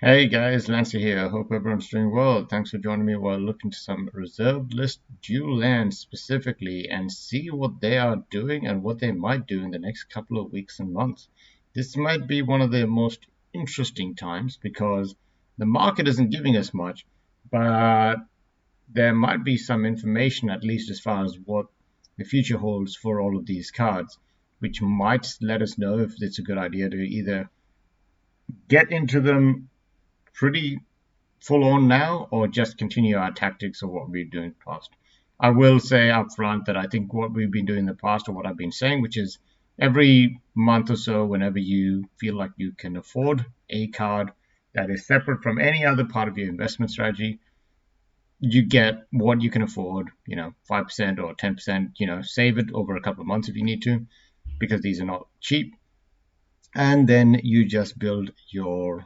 Hey guys, Lancer here. Hope everyone's doing well. Thanks for joining me while looking to some reserved list dual lands specifically and see what they are doing and what they might do in the next couple of weeks and months. This might be one of the most interesting times because the market isn't giving us much, but there might be some information, at least as far as what the future holds for all of these cards, which might let us know if it's a good idea to either get into them pretty full on now or just continue our tactics of what we've been doing in the past. I will say up front that I think what we've been doing in the past or what I've been saying, which is every month or so, whenever you feel like you can afford a card that is separate from any other part of your investment strategy, you get what you can afford, 5% or 10%, save it over a couple of months if you need to, because these are not cheap. And then you just build your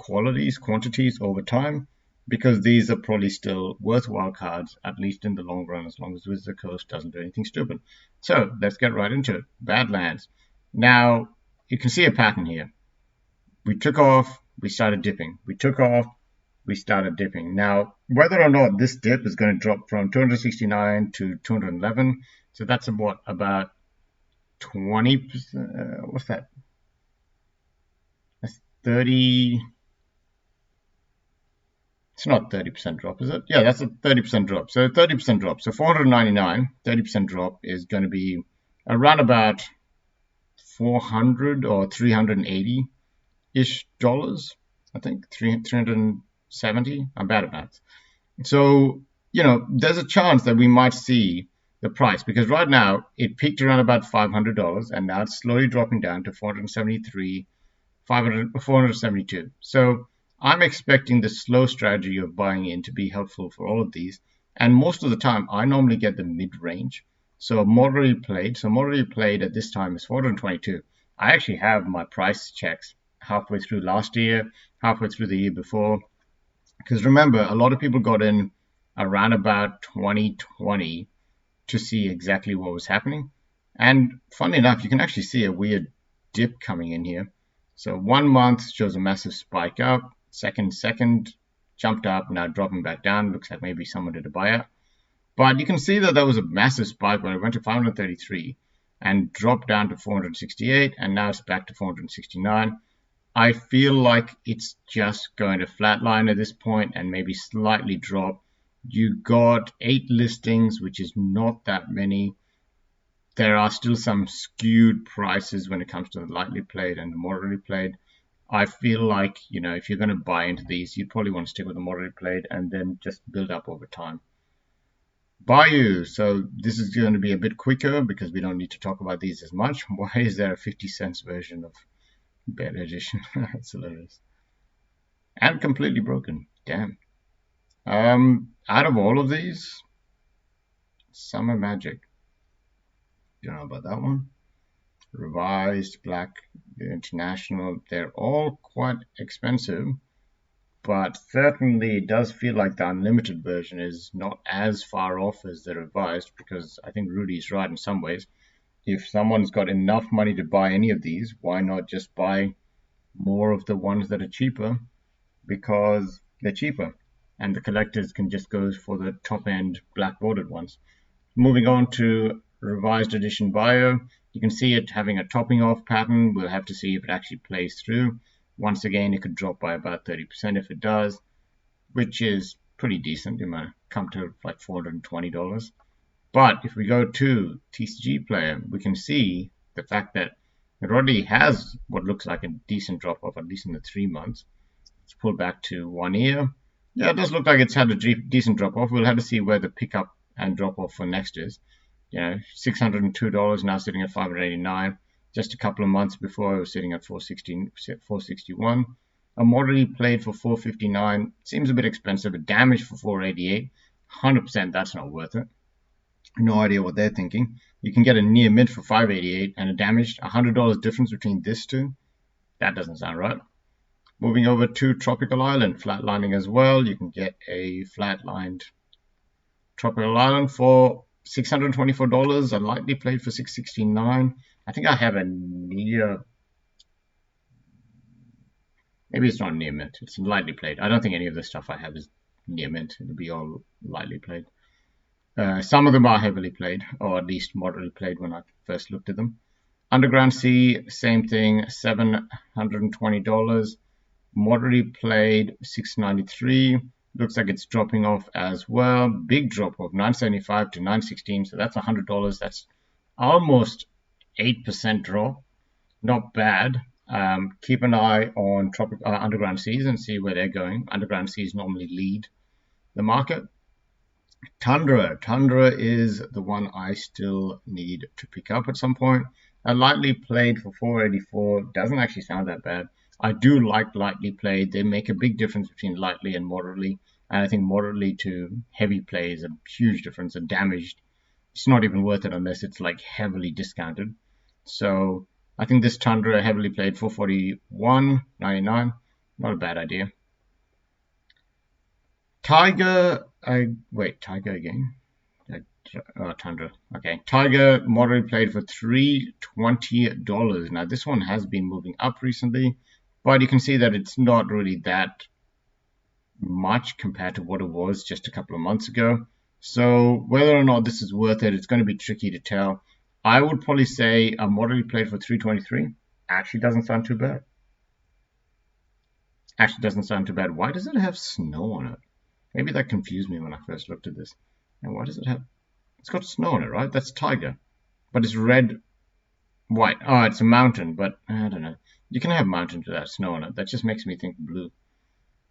quantities over time, because these are probably still worthwhile cards, at least in the long run, as long as Wizard Coast doesn't do anything stupid. So let's get right into it. Badlands. Now, you can see a pattern here. We took off, we started dipping. We took off, we started dipping. Now, whether or not this dip is going to drop from 269 to 211, so that's about 20%. What's that? That's 30. It's not 30% drop, is it? Yeah, that's a 30% drop. So 30% drop. So 499, 30% drop is going to be around about 400 or 380-ish dollars. I think 370. I'm bad at math. So, there's a chance that we might see the price, because right now it peaked around about $500 and now it's slowly dropping down to 473, 472. So I'm expecting the slow strategy of buying in to be helpful for all of these. And most of the time, I normally get the mid-range. So moderately played. So moderately played at this time is 422. I actually have my price checks halfway through last year, halfway through the year before. Because remember, a lot of people got in around about 2020 to see exactly what was happening. And funny enough, you can actually see a weird dip coming in here. So 1 month shows a massive spike up. Second jumped up, now dropping back down. Looks like maybe someone did a buyout. But you can see that there was a massive spike when it went to 533 and dropped down to 468, and now it's back to 469. I feel like it's just going to flatline at this point and maybe slightly drop. You got 8 listings, which is not that many. There are still some skewed prices when it comes to the lightly played and the moderately played. I feel like, if you're going to buy into these, you'd probably want to stick with the moderately played and then just build up over time. Bayou. So this is going to be a bit quicker because we don't need to talk about these as much. Why is there a 50 cents version of Beta Edition? That's hilarious. And completely broken. Damn. Out of all of these, Summer Magic. Don't know about that one. Revised, Black, International, they're all quite expensive, but certainly it does feel like the unlimited version is not as far off as the revised, because I think Rudy's right in some ways. If someone's got enough money to buy any of these, why not just buy more of the ones that are cheaper, because they're cheaper and the collectors can just go for the top end black bordered ones. Moving on to revised edition Bio, you can see it having a topping off pattern. We'll have to see if it actually plays through. Once again, it could drop by about 30% if it does, which is pretty decent. It might come to like $420. But if we go to TCG Player, we can see the fact that it already has what looks like a decent drop off, at least in the 3 months. Let's pull back to 1 year. Yeah, it does look like it's had a decent drop off. We'll have to see where the pickup and drop off for next is. $602 now sitting at $589. Just a couple of months before it was sitting at $461. A moderately played for $459 seems a bit expensive. A damage for $488, 100% that's not worth it. No idea what they're thinking. You can get a near mid for $588 and a damaged $100 difference between this two. That doesn't sound right. Moving over to Tropical Island, flatlining as well. You can get a flatlined Tropical Island for $624, a lightly played for $669. I think I have a near Maybe it's not near mint. It's lightly played. I don't think any of the stuff I have is near mint. It'll be all lightly played. Some of them are heavily played, or at least moderately played when I first looked at them. Underground Sea, same thing, $720. Moderately played, $693. Looks like it's dropping off as well. Big drop off, $975 to $916. So that's $100. That's almost 8% drop. Not bad. Keep an eye on Underground Seas and see where they're going. Underground Seas normally lead the market. Tundra is the one I still need to pick up at some point. I lightly played for 484. Doesn't actually sound that bad. I do like lightly played. They make a big difference between lightly and moderately. And I think moderately to heavy play is a huge difference. And damaged, it's not even worth it unless it's like heavily discounted. So I think this Tundra heavily played 441.99. Not a bad idea. Tiger again. Tundra. Okay, Tiger moderately played for $320. Now this one has been moving up recently, but you can see that it's not really that much compared to what it was just a couple of months ago. So whether or not this is worth it, it's going to be tricky to tell. I would probably say a moderately played for 323 actually doesn't sound too bad. Why does it have snow on it? Maybe that confused me when I first looked at this. And why does it have? It's got snow on it, right? That's tiger, but it's red, white. Oh, it's a mountain, but I don't know. You can have mountains without snow on it. That just makes me think blue.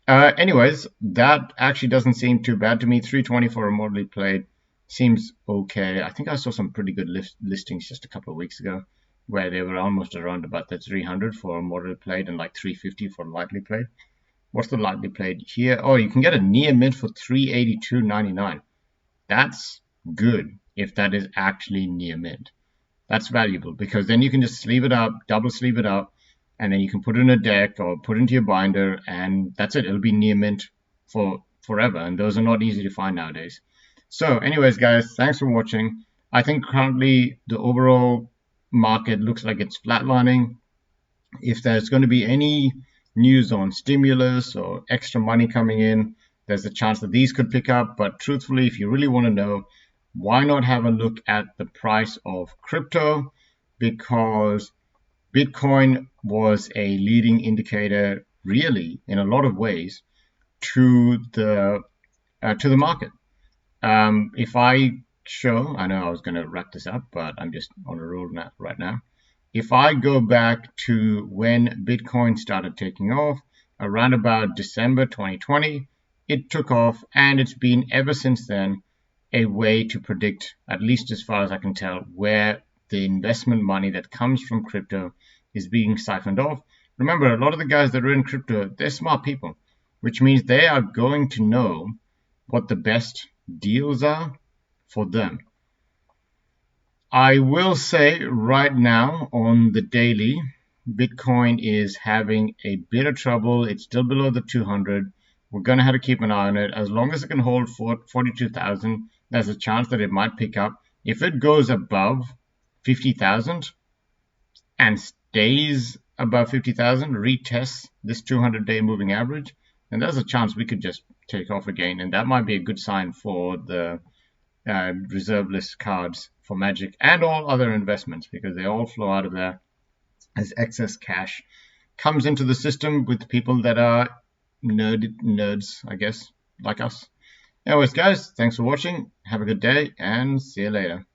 Anyways, that actually doesn't seem too bad to me. 320 for a moderately played seems okay. I think I saw some pretty good listings just a couple of weeks ago where they were almost around about the 300 for a moderately played and like 350 for lightly played. What's the lightly played here? Oh, you can get a near mint for 382.99. That's good if that is actually near mint. That's valuable because then you can just sleeve it up, double sleeve it up, and then you can put it in a deck or put it into your binder, and that's it. It'll be near mint for forever, and those are not easy to find nowadays. So anyways, guys, thanks for watching. I think currently the overall market looks like it's flatlining. If there's going to be any news on stimulus or extra money coming in, there's a chance that these could pick up. But truthfully, if you really want to know, why not have a look at the price of crypto? Because Bitcoin was a leading indicator, really, in a lot of ways, to the market. If I show, I know I was going to wrap this up, but I'm just on a roll right now. If I go back to when Bitcoin started taking off, around about December 2020, it took off, and it's been ever since then a way to predict, at least as far as I can tell, where the investment money that comes from crypto is being siphoned off. Remember, a lot of the guys that are in crypto, they're smart people, which means they are going to know what the best deals are for them. I will say right now on the daily, Bitcoin is having a bit of trouble. It's still below the 200. We're going to have to keep an eye on it. As long as it can hold 42,000, there's a chance that it might pick up. If it goes above 50,000 and stays above 50,000, retests this 200-day moving average, then there's a chance we could just take off again. And that might be a good sign for the reserve list cards for Magic and all other investments, because they all flow out of there as excess cash comes into the system with people that are nerds, I guess, like us. Anyways, guys, thanks for watching. Have a good day and see you later.